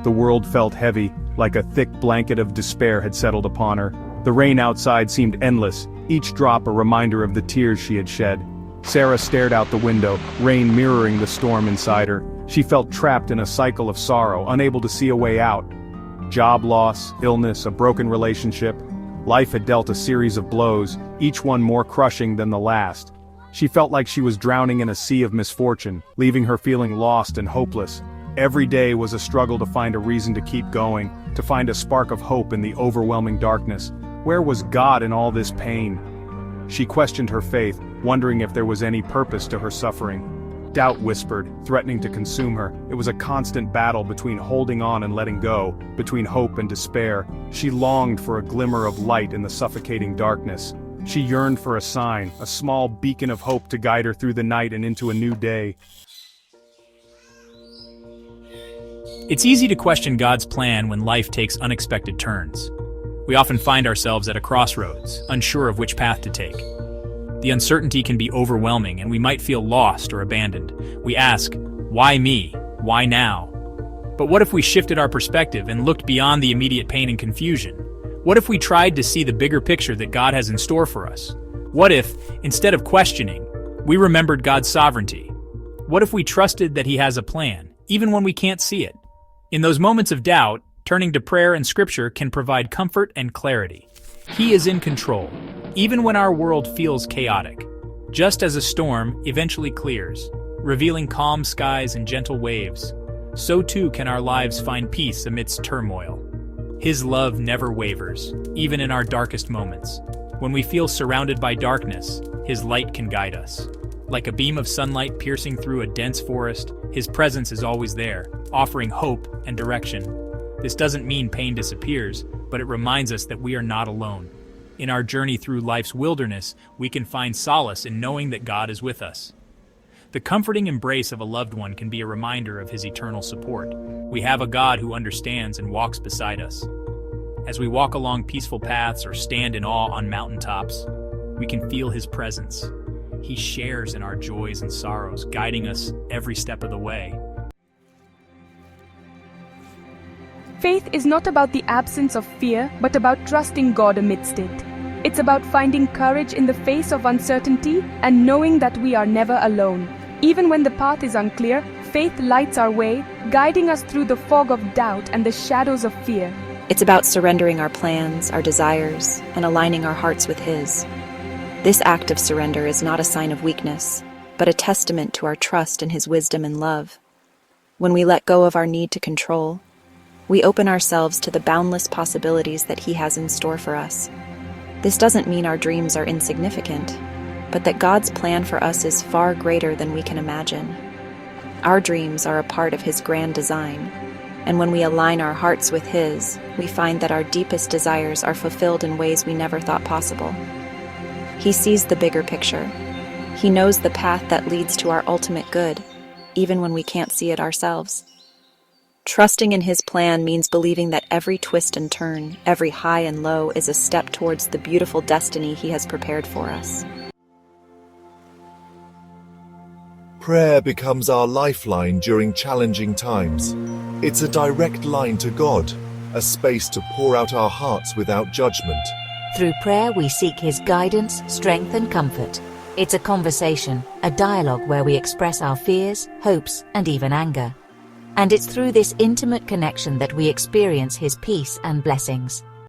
The world felt heavy, like a thick blanket of despair had settled upon her. The rain outside seemed endless, each drop a reminder of the tears she had shed. Sarah stared out the window, rain mirroring the storm inside her. She felt trapped in a cycle of sorrow, unable to see a way out. Job loss, illness, a broken relationship. Life had dealt a series of blows, each one more crushing than the last. She felt like she was drowning in a sea of misfortune, leaving her feeling lost and hopeless. Every day was a struggle to find a reason to keep going, to find a spark of hope in the overwhelming darkness. Where was God in all this pain? She questioned her faith, wondering if there was any purpose to her suffering. Doubt whispered, threatening to consume her. It was a constant battle between holding on and letting go, between hope and despair. She longed for a glimmer of light in the suffocating darkness. She yearned for a sign, a small beacon of hope to guide her through the night and into a new day. It's easy to question God's plan when life takes unexpected turns. We often find ourselves at a crossroads, unsure of which path to take. The uncertainty can be overwhelming, and we might feel lost or abandoned. We ask, why me? Why now? But what if we shifted our perspective and looked beyond the immediate pain and confusion? What if we tried to see the bigger picture that God has in store for us? What if, instead of questioning, we remembered God's sovereignty? What if we trusted that He has a plan, even when we can't see it? In those moments of doubt, turning to prayer and Scripture can provide comfort and clarity. He is in control, even when our world feels chaotic. Just as a storm eventually clears, revealing calm skies and gentle waves, so too can our lives find peace amidst turmoil. His love never wavers, even in our darkest moments. When we feel surrounded by darkness, His light can guide us. Like a beam of sunlight piercing through a dense forest, His presence is always there, offering hope and direction. This doesn't mean pain disappears, but it reminds us that we are not alone. In our journey through life's wilderness, we can find solace in knowing that God is with us. The comforting embrace of a loved one can be a reminder of His eternal support. We have a God who understands and walks beside us. As we walk along peaceful paths or stand in awe on mountaintops, we can feel His presence. He shares in our joys and sorrows, guiding us every step of the way. Faith is not about the absence of fear, but about trusting God amidst it. It's about finding courage in the face of uncertainty and knowing that we are never alone. Even when the path is unclear, faith lights our way, guiding us through the fog of doubt and the shadows of fear. It's about surrendering our plans, our desires, and aligning our hearts with His. This act of surrender is not a sign of weakness, but a testament to our trust in His wisdom and love. When we let go of our need to control, we open ourselves to the boundless possibilities that He has in store for us. This doesn't mean our dreams are insignificant, but that God's plan for us is far greater than we can imagine. Our dreams are a part of His grand design, and when we align our hearts with His, we find that our deepest desires are fulfilled in ways we never thought possible. He sees the bigger picture. He knows the path that leads to our ultimate good, even when we can't see it ourselves. Trusting in His plan means believing that every twist and turn, every high and low, is a step towards the beautiful destiny He has prepared for us. Prayer becomes our lifeline during challenging times. It's a direct line to God, a space to pour out our hearts without judgment. Through prayer, we seek His guidance, strength, and comfort. It's a conversation, a dialogue where we express our fears, hopes, and even anger. And it's through this intimate connection that we experience His peace and blessings.